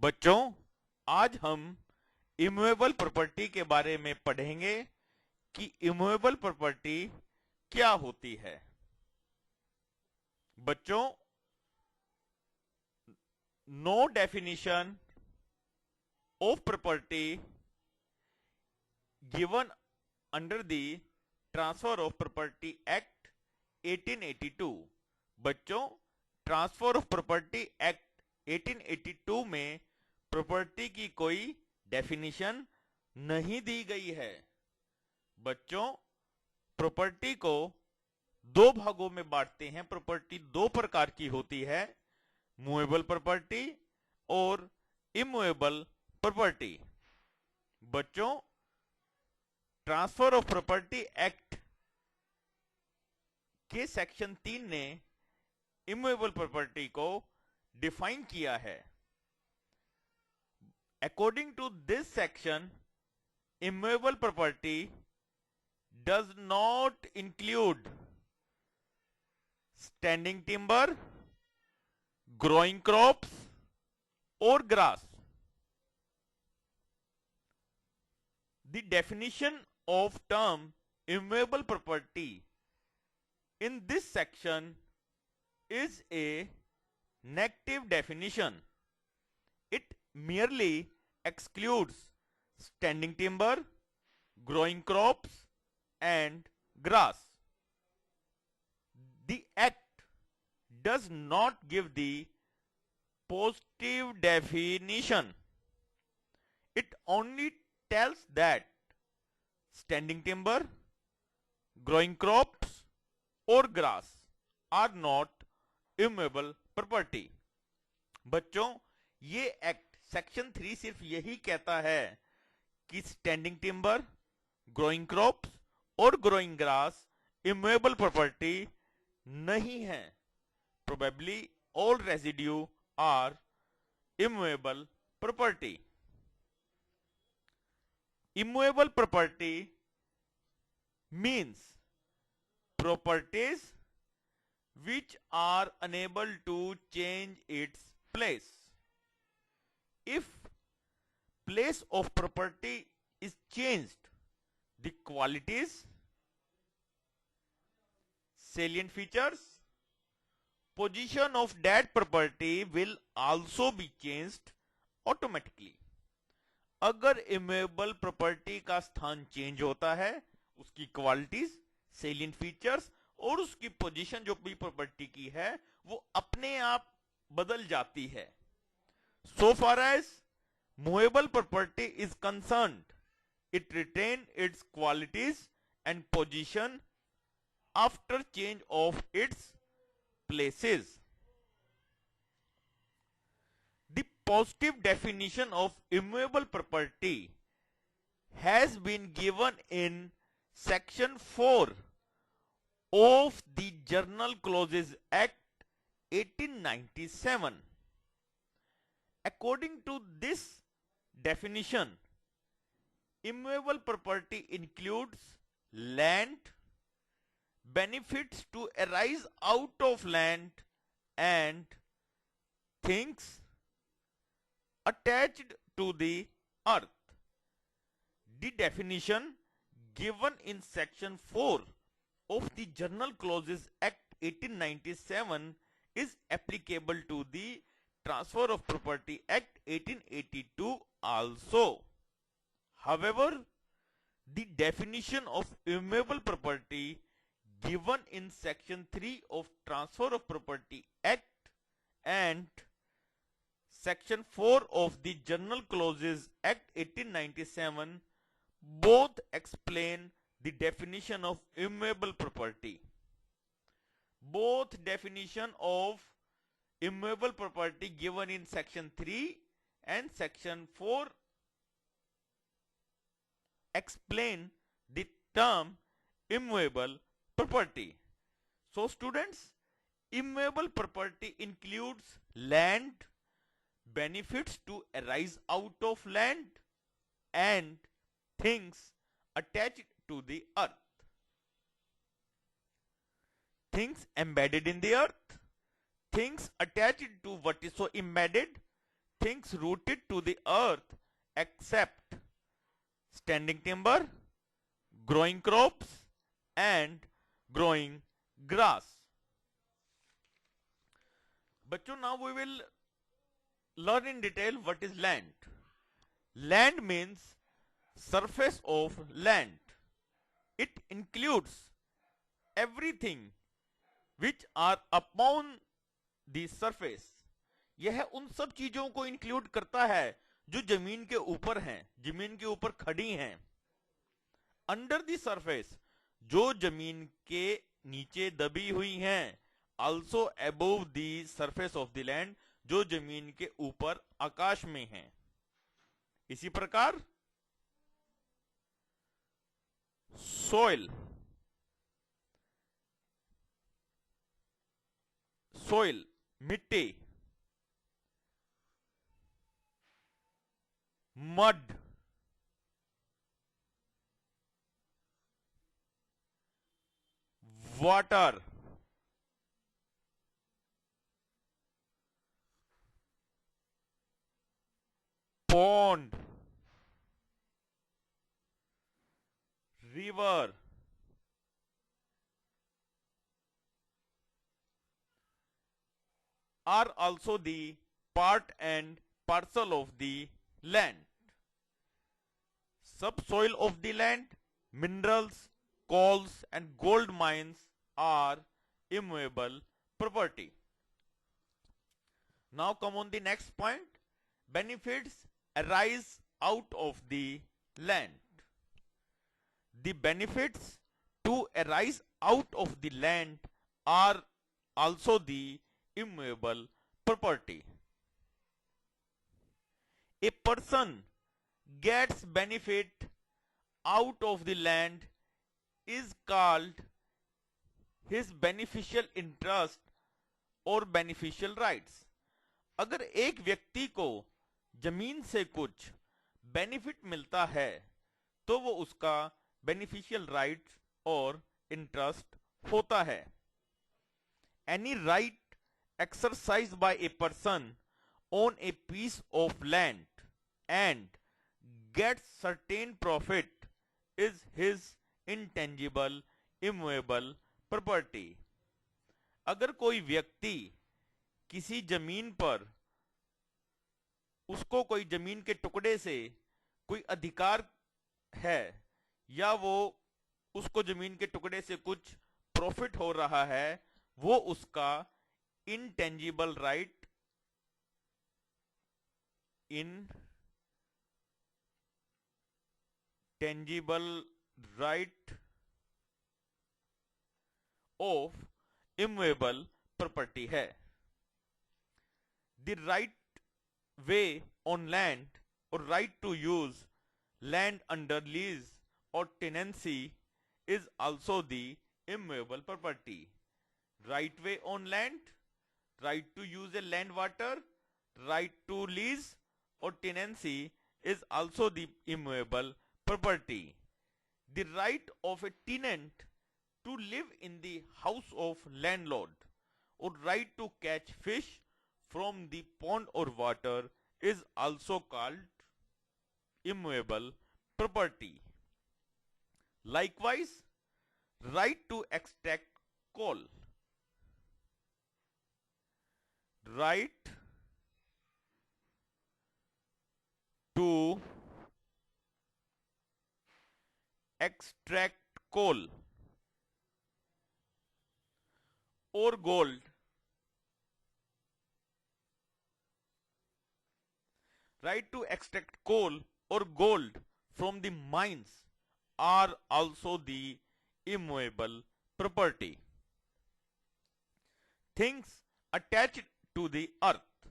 बच्चों, आज हम इमूवेबल प्रॉपर्टी के बारे में पढ़ेंगे कि इमूवेबल प्रॉपर्टी क्या होती है। बच्चों, no definition of property given under the transfer of property act 1882। बच्चों, ट्रांसफर ऑफ प्रॉपर्टी एक्ट 1882 में प्रॉपर्टी की कोई डेफिनेशन नहीं दी गई है। बच्चों, प्रॉपर्टी को दो भागों में बांटते हैं। प्रॉपर्टी दो प्रकार की होती है, मूवेबल प्रॉपर्टी और इमूवेबल प्रॉपर्टी। बच्चों, ट्रांसफर ऑफ प्रॉपर्टी एक्ट के सेक्शन 3 ने इमूवेबल प्रॉपर्टी को डिफाइन किया है। According to this section, immovable property does not include standing timber, growing crops और grass. The definition of term immovable property in this section is a negative definition. It merely excludes standing timber, growing crops, and grass. The act does not give the positive definition. It only tells that standing timber, growing crops और grass are not immutable property. बच्चों, ये act section 3 सिर्फ यही कहता है कि standing timber, growing crops और growing grass immovable property नहीं है। Probably all residue are immovable property. Immovable property means properties which are unable to change its place. If place of property is changed, the qualities, salient features, position of that property will also be changed automatically. अगर immovable property का स्थान change होता है, उसकी qualities, salient features और उसकी position जो भी प्रॉपर्टी की है वो अपने आप बदल जाती है। So far as movable property is concerned, it retains its qualities and position after change of its places. The positive definition of immovable property has been given in section 4 of the Journal Clauses Act 1897. According to this definition, immovable property includes land, benefits to arise out of land, and things attached to the earth. The definition given in section 4 of the Journal Clauses Act 1897 is applicable to the Transfer of Property Act 1882 also. However, the definition of immovable property given in section 3 of Transfer of Property Act and Section 4 of the Journal Clauses Act 1897 both explain the definition of immovable property. Both definition of immovable property given in Section 3 and Section 4 explain the term immovable property. So students, immovable property includes land, benefits to arise out of land, and things attached to the earth. Things embedded in the earth, things attached to what is so embedded, things rooted to the earth except standing timber, growing crops, and growing grass. Bachcho, now we will learn in detail what is land. Land means surface of land. It includes everything which are upon the surface. यह उन सब चीजों को include करता है जो जमीन के ऊपर हैं, जमीन के ऊपर खड़ी हैं. अंडर द सरफेस, जो जमीन के नीचे दबी हुई हैं. Also above the surface of the land, जो जमीन के ऊपर आकाश में हैं. इसी प्रकार सोइल, सोइल मिट्टी, mud, water, pond, river, are also the part and parcel of the land. Subsoil of the land, minerals, coals and gold mines are immovable property. Now come on the next point. Benefits arise out of the land. The benefits to arise out of the land are also the immovable property. A person gets benefit out of the land is called his beneficial interest or beneficial rights. अगर एक व्यक्ति को जमीन से कुछ benefit मिलता है तो वो उसका बेनिफिशियल राइट और इंटरेस्ट होता है. Any right exercise by a person on a piece of land and get certain profit is his intangible immovable property. अगर कोई व्यक्ति किसी जमीन पर, उसको कोई जमीन के टुकड़े से कोई अधिकार है या वो उसको जमीन के टुकड़े से कुछ प्रॉफिट हो रहा है, वो उसका intangible right, intangible right of immovable property है. The right way on land or right to use land under lease or tenancy is also the immovable property. Right way on land, right to use a land water, right to lease or tenancy is also the immovable property. The right of a tenant to live in the house of landlord or right to catch fish from the pond or water is also called immovable property. Likewise, right to extract coal, right to extract coal or gold, right to extract coal or gold from the mines are also the immovable property. Things attached to the earth.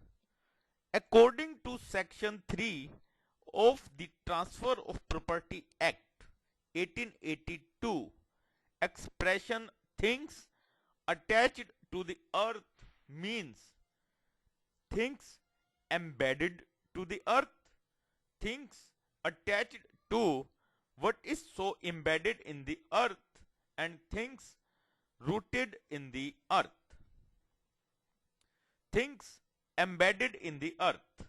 According to Section 3 of the Transfer of Property Act 1882, expression things attached to the earth means things embedded to the earth, things attached to what is so embedded in the earth, and things rooted in the earth. Things embedded in the earth.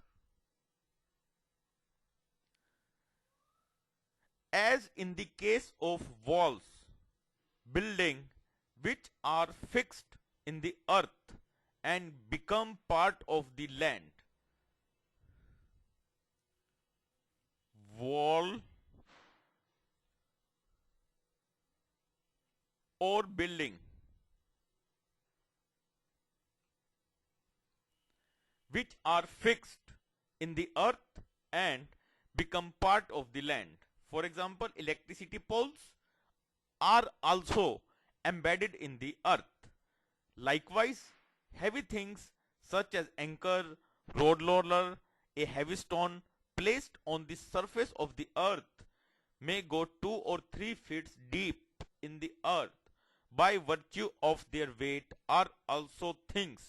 as in the case of walls, building which are fixed in the earth and become part of the land. Wall or building which are fixed in the earth and become part of the land. For example, electricity poles are also embedded in the earth. Likewise, heavy things such as anchor, road roller, a heavy stone placed on the surface of the earth may go 2 or 3 feet deep in the earth by virtue of their weight, are also things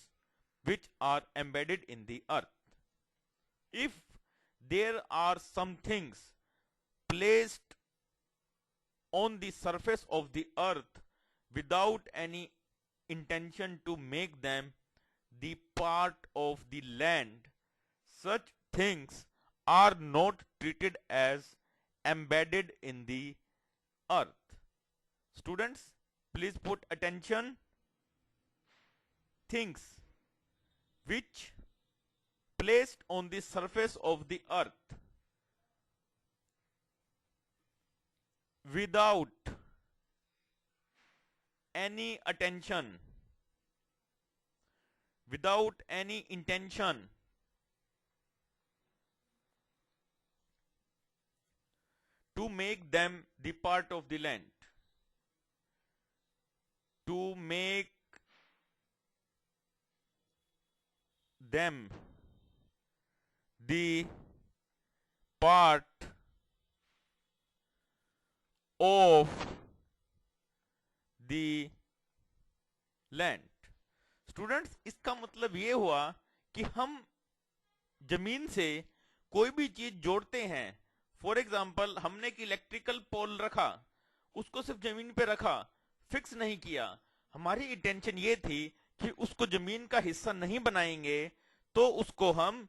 which are embedded in the earth. If there are some things placed on the surface of the earth without any intention to make them the part of the land, such things are not treated as embedded in the earth. Students, please put attention. Things which placed on the surface of the earth without any attention, without any intention to make them the part of the land, to make them the part of the land. Students, इसका मतलब ये हुआ कि हम जमीन से कोई भी चीज जोड़ते हैं. फॉर एग्जाम्पल, हमने एक इलेक्ट्रिकल पोल रखा, उसको सिर्फ जमीन पे रखा, फिक्स नहीं किया. हमारी इंटेंशन ये थी कि उसको जमीन का हिस्सा नहीं बनाएंगे, तो उसको हम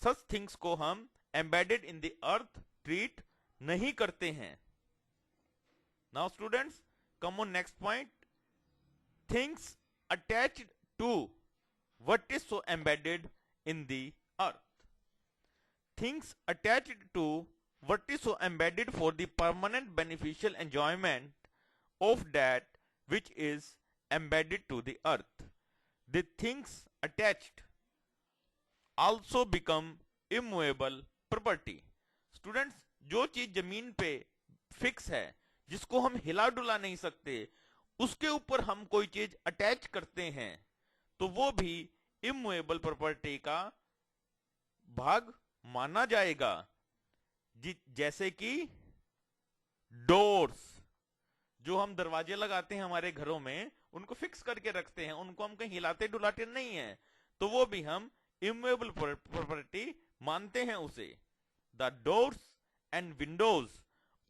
सच थिंग्स को हम embedded in the earth treat नहीं करते हैं. Now students, come on next point. Things attached to what is so embedded in the earth. Things attached to what is so embedded for the permanent beneficial enjoyment of that which is embedded to the earth. The things attached also become immovable property. Students, जो चीज जमीन पे fix है, जिसको हम हिला डुला नहीं सकते, उसके ऊपर हम कोई चीज अटैच करते हैं, तो वो भी इमूवेबल प्रॉपर्टी का भाग माना जाएगा. जैसे कि डोर्स, जो हम दरवाजे लगाते हैं हमारे घरों में, उनको फिक्स करके रखते हैं, उनको हम कहीं हिलाते डुलाते नहीं है, तो वो भी हम इमूवेबल प्रॉपर्टी मानते हैं उसे. The doors and windows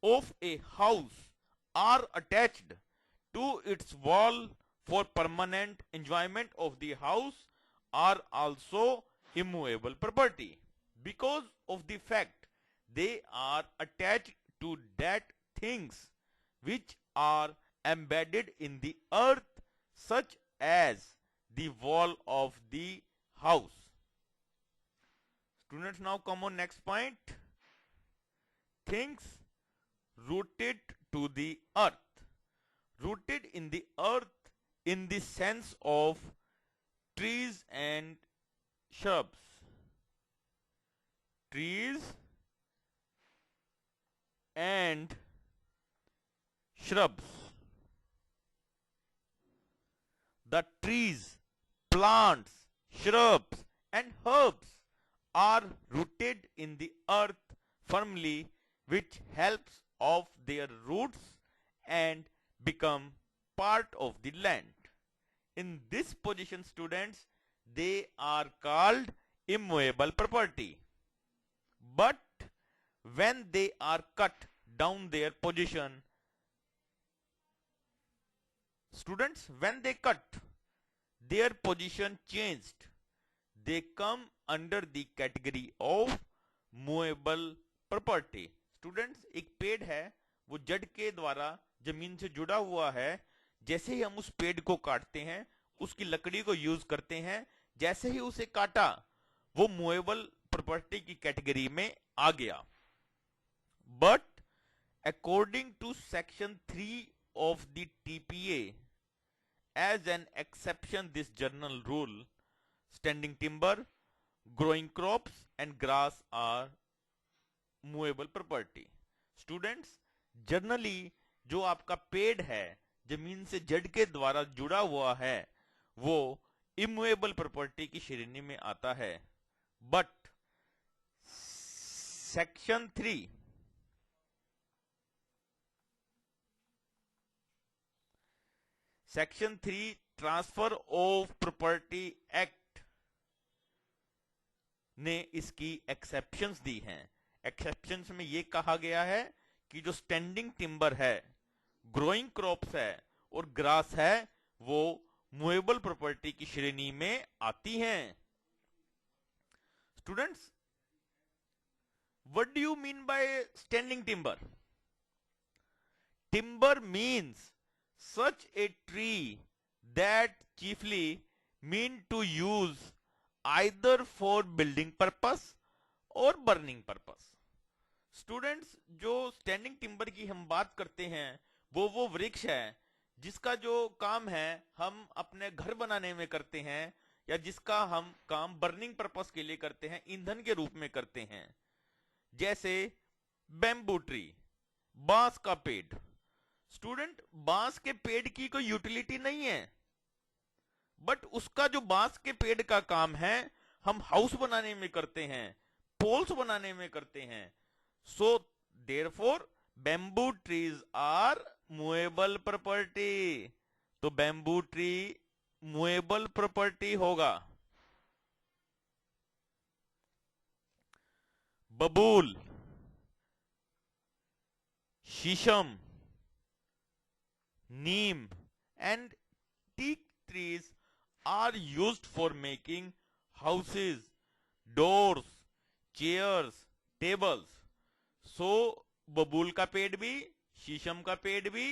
of a house are attached to its wall for permanent enjoyment of the house are also immovable property, because of the fact they are attached to that things which are embedded in the earth, such as the wall of the house. Students, now come on next point. Things rooted to the earth. Rooted in the earth in the sense of trees and shrubs. Trees and shrubs. The trees, plants, shrubs and herbs are rooted in the earth firmly, which helps of their roots and become part of the land. In this position, students, they are called immovable property. But when they are cut down their position, students, when they cut, their position changed. They come under the category of movable property. Students, एक पेड़ है वो जड़ के द्वारा जमीन से जुड़ा हुआ है, जैसे ही हम उस पेड़ को काटते हैं, उसकी लकड़ी को यूज करते हैं, जैसे ही उसे काटा वो मूवेबल प्रॉपर्टी की कैटेगरी में आ गया। But according to section 3 of the TPA, as an exception this general rule, standing timber, growing crops and grass are movable property. Students, generally जो आपका पेड़ है जमीन से जड़ के द्वारा जुड़ा हुआ है वो इमूवेबल प्रॉपर्टी की श्रेणी में आता है। But section 3 section 3 transfer of property act ने इसकी एक्सेप्शंस दी हैं। एक्सेप्शंस में यह कहा गया है कि जो स्टैंडिंग टिम्बर है, ग्रोइंग क्रॉप्स है और ग्रास है वो मूवेबल प्रॉपर्टी की श्रेणी में आती हैं। Students, what do you mean by standing timber? Timber means such a tree that chiefly mean to use either for building purpose or burning purpose. Students, जो स्टैंडिंग टिम्बर की हम बात करते हैं वो वृक्ष है जिसका जो काम है हम अपने घर बनाने में करते हैं या जिसका हम काम बर्निंग पर्पस के लिए करते हैं, ईंधन के रूप में करते हैं। जैसे बैम्बू ट्री, बांस का पेड़। स्टूडेंट, बांस के पेड़ की कोई यूटिलिटी नहीं है, बट उसका जो बांस के पेड़ का काम है हम हाउस बनाने में करते हैं, पोल्स बनाने में करते हैं। So therefore bamboo trees are movable property. तो बैम्बू ट्री मूवेबल प्रॉपर्टी होगा। बबूल, शीशम, neem and teak trees are used for making houses, doors, chairs, tables. So बबूल का पेड़ भी, शीशम का पेड़ भी,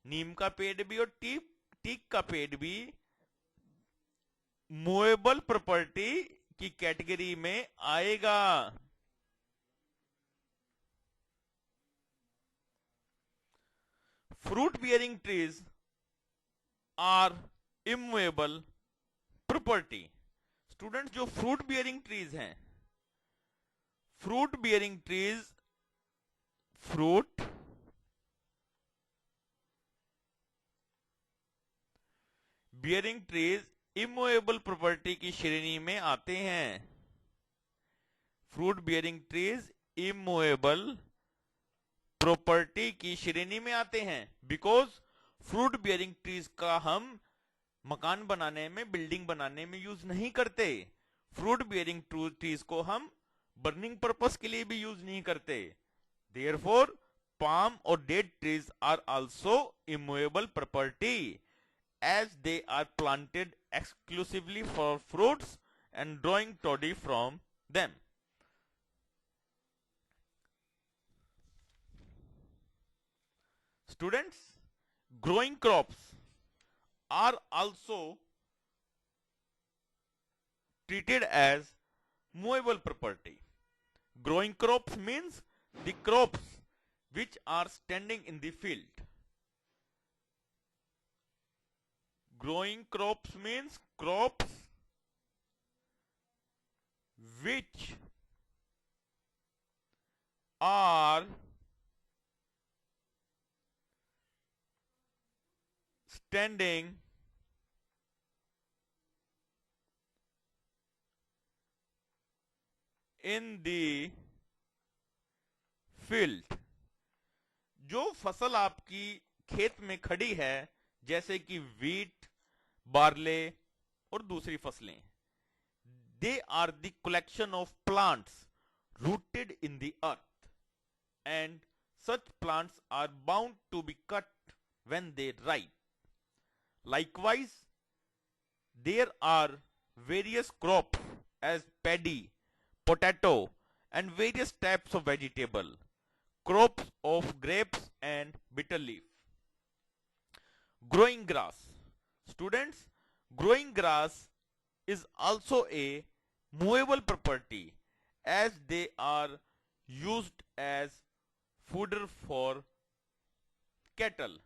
नीम का पेड़ भी और टीक का पेड़ भी मूवेबल प्रॉपर्टी की कैटेगरी में आएगा। fruit bearing trees are immovable property. Student, जो फ्रूट बियरिंग ट्रीज हैं, fruit bearing trees, fruit bearing trees immovable property की श्रेणी में आते हैं। Fruit bearing trees immovable property की श्रेणी में आते हैं बिकॉज फ्रूट बियरिंग ट्रीज का हम मकान बनाने में, बिल्डिंग बनाने में यूज नहीं करते। फ्रूट बियरिंग ट्रीज को हम बर्निंग पर्पस के लिए भी यूज नहीं करते। देयरफॉर palm और dead trees are also immovable property as they are planted exclusively for fruits and drawing toddy from them. Students, growing crops are also treated as movable property. Growing crops means the crops which are standing in the field. Growing crops means crops which are standing in the field। जो फसल आपकी खेत में खड़ी है जैसे कि wheat, barley और दूसरी फसलें, they are the collection of plants rooted in the earth and such plants are bound to be cut when they ripe. Likewise, there are various crops as paddy, potato and various types of vegetable. crops of grapes and bitter leaf. Growing grass. Students, growing grass is also a movable property as they are used as fodder for cattle.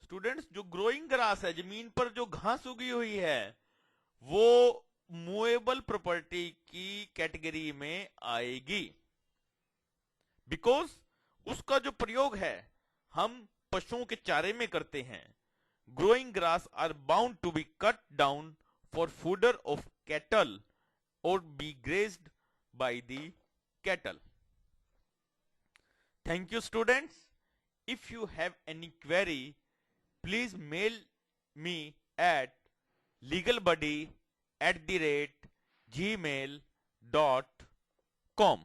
Students, जो growing grass है, जमीन पर जो घास उगी हुई है, वो मूवेबल प्रॉपर्टी की कैटेगरी में आएगी, बिकॉज उसका जो प्रयोग है हम पशुओं के चारे में करते हैं. Growing grass are bound to be cut down for fodder of cattle और be grazed by the cattle. Thank you students. If you have any query, please mail me at legalbuddy@gmail.com.